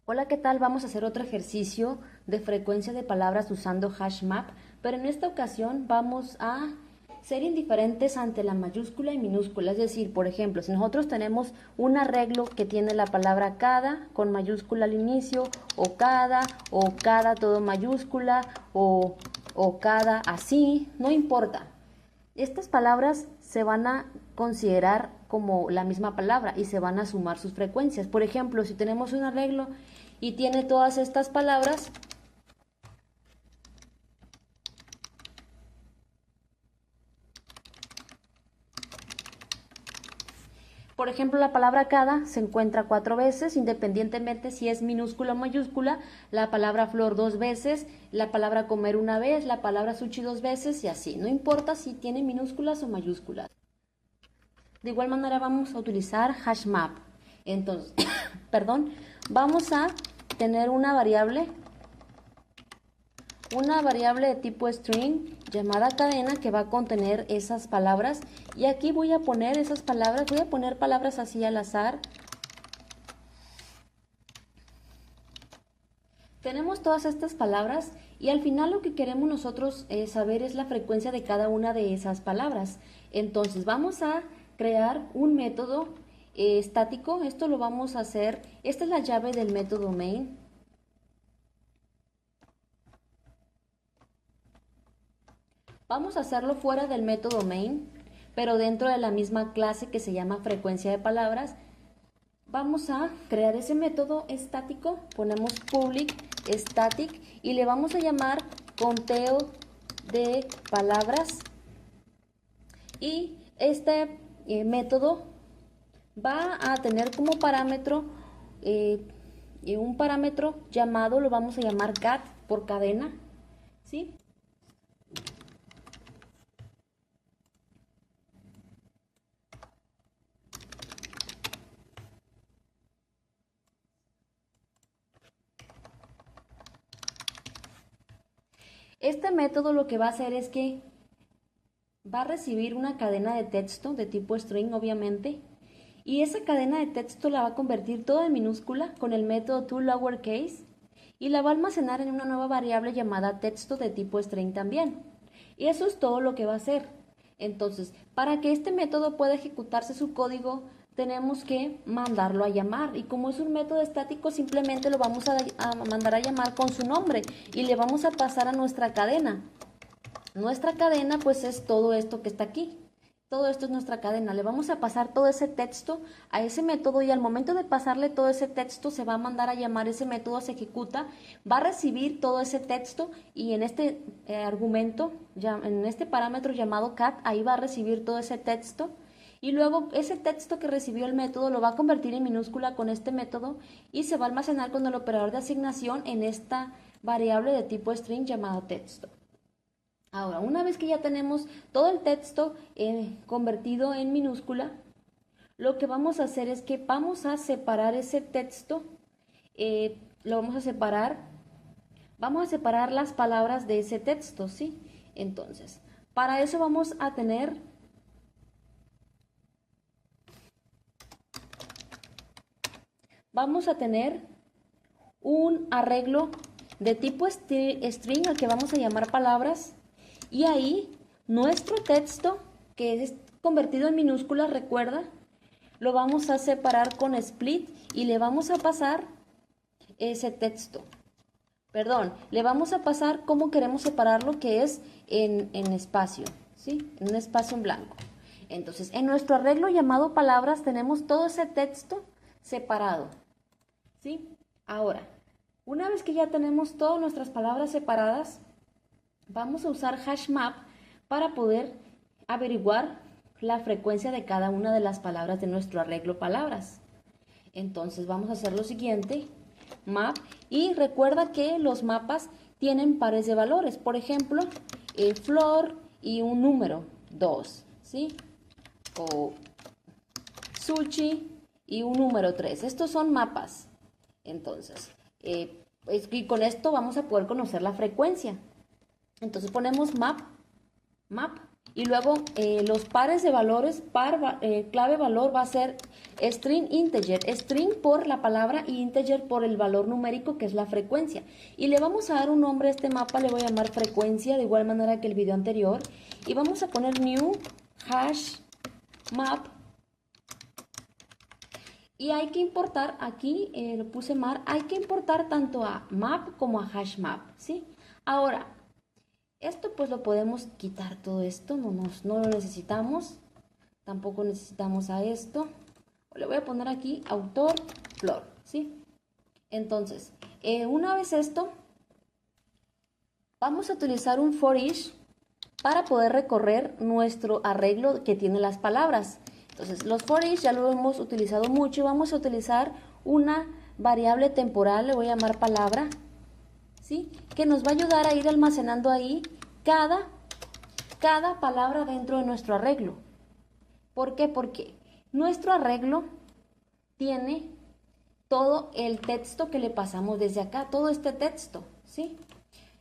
Hola, ¿qué tal? Vamos a hacer otro ejercicio de frecuencia de palabras usando HashMap, pero en esta ocasión vamos a ser indiferentes ante la mayúscula y minúscula. Es decir, por ejemplo, si nosotros tenemos un arreglo que tiene la palabra cada con mayúscula al inicio, o cada todo mayúscula, o cada así, no importa. Estas palabras se van a considerar como la misma palabra y se van a sumar sus frecuencias. Por ejemplo, si tenemos un arreglo y tiene todas estas palabras, por ejemplo, la palabra cada se encuentra 4 veces, independientemente si es minúscula o mayúscula, la palabra flor 2 veces, la palabra comer 1 vez, la palabra sushi 2 veces y así. No importa si tiene minúsculas o mayúsculas. De igual manera vamos a utilizar HashMap. Entonces, perdón, vamos a tener una variable de tipo string llamada cadena que va a contener esas palabras, y aquí voy a poner esas palabras, voy a poner palabras así al azar. Tenemos todas estas palabras y al final lo que queremos nosotros saber es la frecuencia de cada una de esas palabras. Entonces vamos a crear un método estático. Esto lo vamos a hacer, esta es la llave del método main. Vamos a hacerlo fuera del método main, pero dentro de la misma clase que se llama frecuencia de palabras. Vamos a crear ese método estático, ponemos public static y le vamos a llamar conteo de palabras, y este método va a tener como parámetro un parámetro llamado, lo vamos a llamar cat por cadena, ¿sí? Este método lo que va a hacer es que va a recibir una cadena de texto de tipo string, obviamente, y esa cadena de texto la va a convertir toda en minúscula con el método toLowerCase y la va a almacenar en una nueva variable llamada texto de tipo string también. Y eso es todo lo que va a hacer. Entonces, para que este método pueda ejecutarse su código, tenemos que mandarlo a llamar, y como es un método estático simplemente lo vamos a mandar a llamar con su nombre y le vamos a pasar a nuestra cadena. Nuestra cadena pues es todo esto que está aquí. Todo esto es nuestra cadena. Le vamos a pasar todo ese texto a ese método, y al momento de pasarle todo ese texto se va a mandar a llamar, ese método se ejecuta, va a recibir todo ese texto y en este argumento, en este parámetro llamado cat, ahí va a recibir todo ese texto, y luego ese texto que recibió el método lo va a convertir en minúscula con este método y se va a almacenar con el operador de asignación en esta variable de tipo string llamado texto. Ahora, una vez que ya tenemos todo el texto convertido en minúscula, lo que vamos a hacer es que vamos a separar ese texto, lo vamos a separar las palabras de ese texto, ¿sí? Entonces, para eso vamos a tener un arreglo de tipo string al que vamos a llamar palabras, y ahí nuestro texto, que es convertido en minúsculas, recuerda, lo vamos a separar con split y le vamos a pasar ese texto. Perdón, le vamos a pasar cómo queremos separarlo, que es en espacio, ¿sí? En un espacio en blanco. Entonces, en nuestro arreglo llamado palabras tenemos todo ese texto separado, ¿sí? Ahora, una vez que ya tenemos todas nuestras palabras separadas, vamos a usar HashMap para poder averiguar la frecuencia de cada una de las palabras de nuestro arreglo palabras. Entonces vamos a hacer lo siguiente, map, y recuerda que los mapas tienen pares de valores, por ejemplo, flor y un número, 2, ¿sí? O sushi y un número 3. Estos son mapas. Entonces, y con esto vamos a poder conocer la frecuencia. Entonces ponemos map Y luego los pares de valores, clave valor va a ser string integer, string por la palabra y integer por el valor numérico que es la frecuencia. Y le vamos a dar un nombre a este mapa, le voy a llamar frecuencia, de igual manera que el video anterior. Y vamos a poner new hash map. Y hay que importar, aquí lo puse mar, hay que importar tanto a map como a hash map, ¿sí? Ahora, esto pues lo podemos quitar todo esto, no lo necesitamos. Tampoco necesitamos a esto. Le voy a poner aquí autor flor, ¿sí? Entonces, una vez esto, vamos a utilizar un for each para poder recorrer nuestro arreglo que tiene las palabras. Entonces, los for each ya lo hemos utilizado mucho y vamos a utilizar una variable temporal, le voy a llamar palabra, ¿sí? Que nos va a ayudar a ir almacenando ahí cada palabra dentro de nuestro arreglo. ¿Por qué? Porque nuestro arreglo tiene todo el texto que le pasamos desde acá, todo este texto, ¿sí?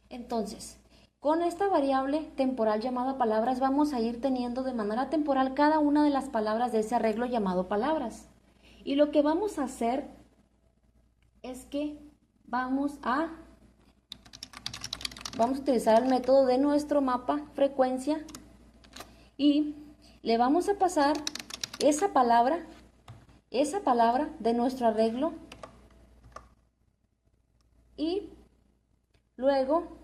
Entonces, con esta variable temporal llamada palabras vamos a ir teniendo de manera temporal cada una de las palabras de ese arreglo llamado palabras. Y lo que vamos a hacer es que vamos a utilizar el método de nuestro mapa frecuencia y le vamos a pasar esa palabra de nuestro arreglo y luego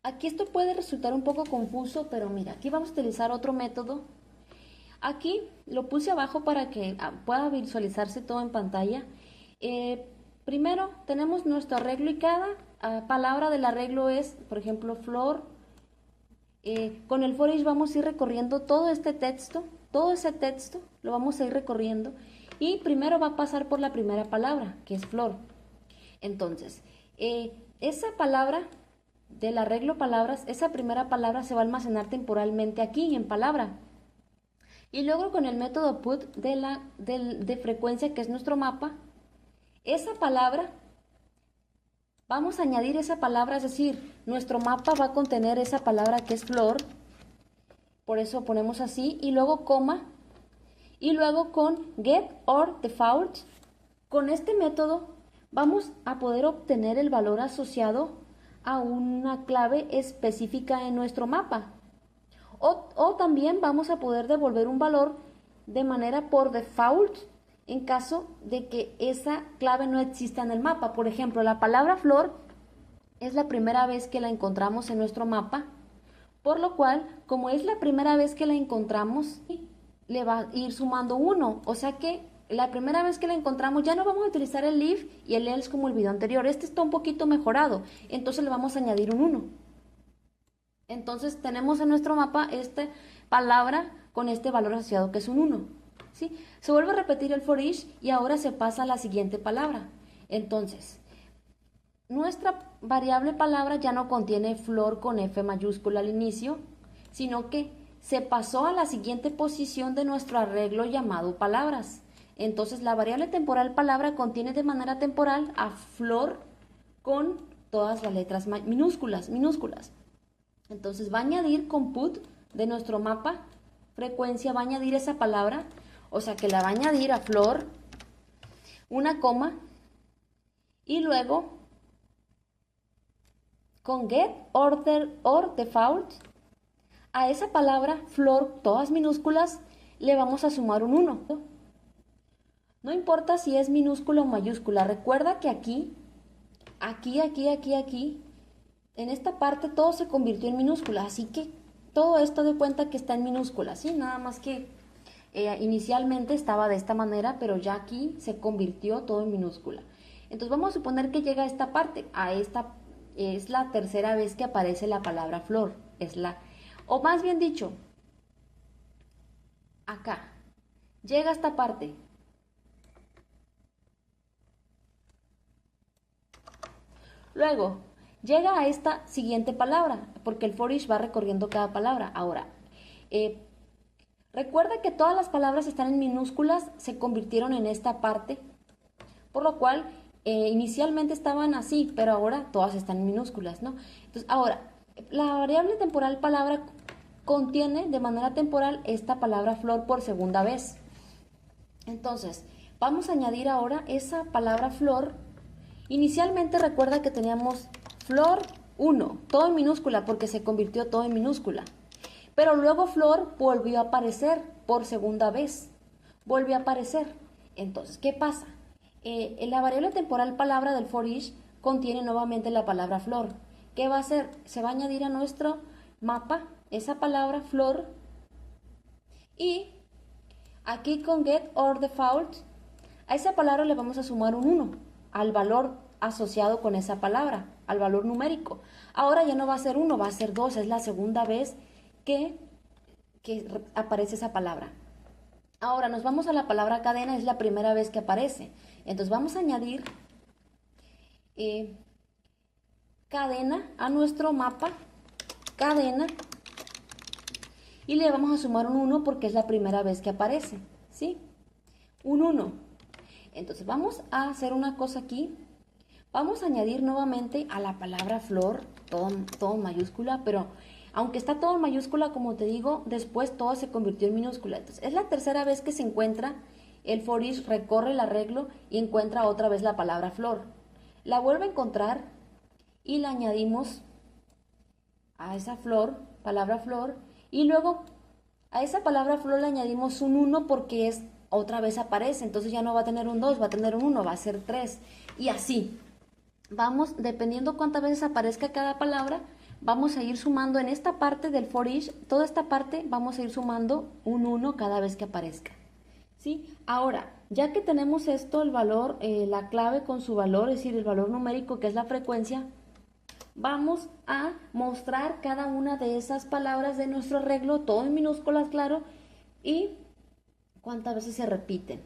aquí esto puede resultar un poco confuso, pero mira, aquí vamos a utilizar otro método. Aquí lo puse abajo para que pueda visualizarse todo en pantalla. Primero tenemos nuestro arreglo y cada palabra del arreglo es, por ejemplo, flor. Con el for each vamos a ir recorriendo todo ese texto lo vamos a ir recorriendo y primero va a pasar por la primera palabra, que es flor. Entonces, esa palabra del arreglo palabras, esa primera palabra se va a almacenar temporalmente aquí en palabra. Y luego con el método put de frecuencia, que es nuestro mapa, esa palabra, vamos a añadir esa palabra, es decir, nuestro mapa va a contener esa palabra que es flor, por eso ponemos así, y luego coma, y luego con get or default, con este método vamos a poder obtener el valor asociado a una clave específica en nuestro mapa. O también vamos a poder devolver un valor de manera por default en caso de que esa clave no exista en el mapa. Por ejemplo, la palabra flor es la primera vez que la encontramos en nuestro mapa, por lo cual, como es la primera vez que la encontramos, le va a ir sumando 1. O sea que la primera vez que la encontramos ya no vamos a utilizar el if y el else como el video anterior. Este está un poquito mejorado, entonces le vamos a añadir un 1. Entonces tenemos en nuestro mapa esta palabra con este valor asociado que es un 1. ¿Sí? Se vuelve a repetir el for each y ahora se pasa a la siguiente palabra. Entonces, nuestra variable palabra ya no contiene flor con F mayúscula al inicio, sino que se pasó a la siguiente posición de nuestro arreglo llamado palabras. Entonces la variable temporal palabra contiene de manera temporal a flor con todas las letras minúsculas. Entonces va a añadir con put de nuestro mapa frecuencia, va a añadir esa palabra, o sea que la va a añadir a flor, una coma, y luego con get or default, a esa palabra flor, todas minúsculas, le vamos a sumar un 1. No importa si es minúscula o mayúscula, recuerda que aquí, en esta parte todo se convirtió en minúscula, así que todo esto de cuenta que está en minúscula, ¿sí? Nada más que inicialmente estaba de esta manera, pero ya aquí se convirtió todo en minúscula. Entonces vamos a suponer que llega a esta parte, es la tercera vez que aparece la palabra flor, o más bien dicho, acá, llega a esta parte. Luego, llega a esta siguiente palabra, porque el for each va recorriendo cada palabra. Ahora, recuerda que todas las palabras están en minúsculas, se convirtieron en esta parte, por lo cual inicialmente estaban así, pero ahora todas están en minúsculas, ¿no? Entonces, ahora, la variable temporal palabra contiene de manera temporal esta palabra flor por segunda vez. Entonces, vamos a añadir ahora esa palabra flor. Inicialmente recuerda que teníamos flor 1, todo en minúscula porque se convirtió todo en minúscula. Pero luego flor volvió a aparecer por segunda vez. Volvió a aparecer. Entonces, ¿qué pasa? La variable temporal palabra del for each contiene nuevamente la palabra flor. ¿Qué va a hacer? Se va a añadir a nuestro mapa esa palabra flor y aquí con get or default a esa palabra le vamos a sumar un 1 al valor asociado con esa palabra, al valor numérico. Ahora ya no va a ser 1, va a ser 2, es la segunda vez que aparece esa palabra. Ahora nos vamos a la palabra cadena, es la primera vez que aparece. Entonces vamos a añadir cadena a nuestro mapa, cadena, y le vamos a sumar un 1 porque es la primera vez que aparece, ¿sí? Un 1. Entonces vamos a hacer una cosa aquí. Vamos a añadir nuevamente a la palabra flor, todo en mayúscula, pero aunque está todo en mayúscula, como te digo, después todo se convirtió en minúscula. Entonces es la tercera vez que se encuentra, el for each recorre el arreglo y encuentra otra vez la palabra flor. La vuelve a encontrar y la añadimos a esa flor, palabra flor, y luego a esa palabra flor le añadimos un 1 porque es otra vez aparece, entonces ya no va a tener un 2, va a tener un 1, va a ser 3, y así. Vamos, dependiendo cuántas veces aparezca cada palabra, vamos a ir sumando en esta parte del for each, toda esta parte vamos a ir sumando un 1 cada vez que aparezca, ¿sí? Ahora, ya que tenemos esto, el valor, la clave con su valor, es decir, el valor numérico que es la frecuencia, vamos a mostrar cada una de esas palabras de nuestro arreglo, todo en minúsculas, claro, y cuántas veces se repiten,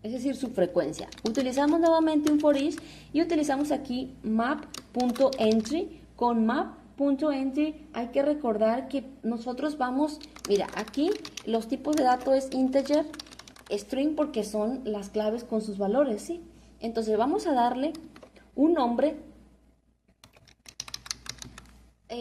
es decir, su frecuencia. Utilizamos nuevamente un for each y utilizamos aquí map.entry. Con map.entry hay que recordar que nosotros vamos, mira, aquí los tipos de datos es integer, string porque son las claves con sus valores, ¿sí? Entonces vamos a darle un nombre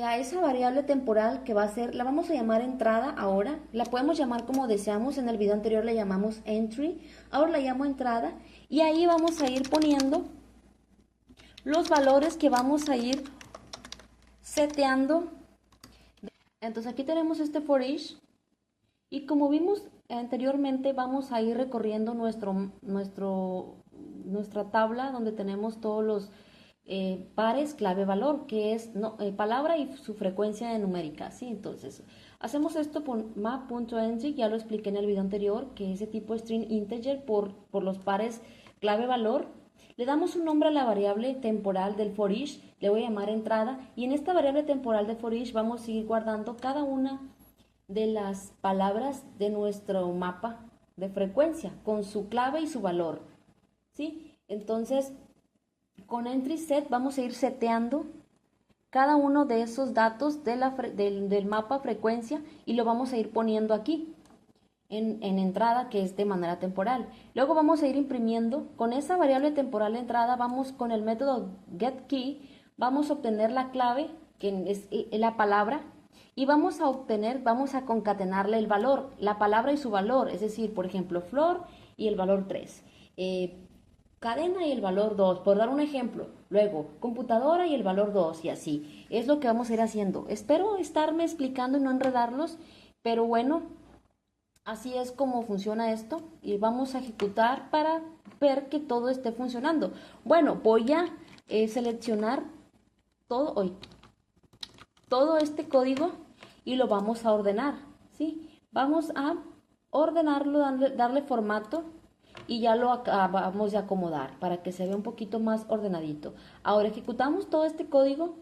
a esa variable temporal que va a ser, la vamos a llamar entrada ahora, la podemos llamar como deseamos, en el video anterior le llamamos entry, ahora la llamo entrada y ahí vamos a ir poniendo los valores que vamos a ir seteando. Entonces aquí tenemos este for each y como vimos anteriormente vamos a ir recorriendo nuestra tabla donde tenemos todos los pares clave valor, que es palabra y su frecuencia numérica, ¿sí? Entonces hacemos esto por map.entry, ya lo expliqué en el video anterior, que ese tipo string integer por los pares clave valor. Le damos un nombre a la variable temporal del for each, le voy a llamar entrada, y en esta variable temporal de for each vamos a seguir guardando cada una de las palabras de nuestro mapa de frecuencia con su clave y su valor, ¿sí? Entonces con entry set vamos a ir seteando cada uno de esos datos del mapa frecuencia y lo vamos a ir poniendo aquí en entrada, que es de manera temporal. Luego vamos a ir imprimiendo con esa variable temporal de entrada, vamos con el método getKey, vamos a obtener la clave, que es la palabra, y vamos a concatenarle el valor, la palabra y su valor, es decir, por ejemplo, flor y el valor 3. Cadena y el valor 2, por dar un ejemplo. Luego, computadora y el valor 2 y así. Es lo que vamos a ir haciendo. Espero estarme explicando y no enredarlos, pero bueno, así es como funciona esto y vamos a ejecutar para ver que todo esté funcionando. Bueno, voy a seleccionar todo este código y lo vamos a ordenar, ¿sí? Vamos a ordenarlo, darle formato y ya lo acabamos de acomodar para que se vea un poquito más ordenadito. Ahora ejecutamos todo este código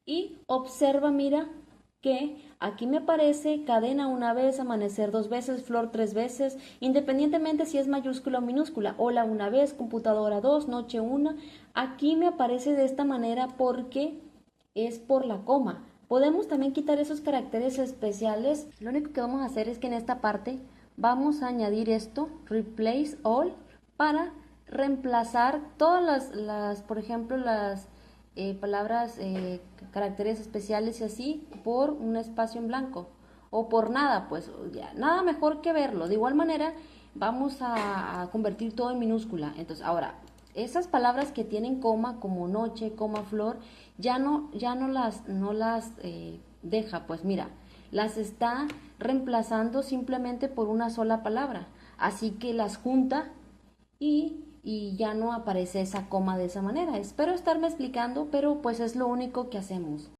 y observa, mira, que aquí me aparece cadena una vez, amanecer 2 veces, flor 3 veces, independientemente si es mayúscula o minúscula. Hola una vez, computadora 2, noche 1. Aquí me aparece de esta manera porque es por la coma. Podemos también quitar esos caracteres especiales. Lo único que vamos a hacer es que en esta parte vamos a añadir esto, replace all, para reemplazar todas por ejemplo, las palabras, caracteres especiales y así, por un espacio en blanco. O por nada, pues ya, nada mejor que verlo. De igual manera, vamos a convertir todo en minúscula. Entonces, ahora, esas palabras que tienen coma, como noche, coma, flor, ya no las deja, pues mira, las está reemplazando simplemente por una sola palabra. Así que las junta y ya no aparece esa coma de esa manera. Espero estarme explicando, pero pues es lo único que hacemos.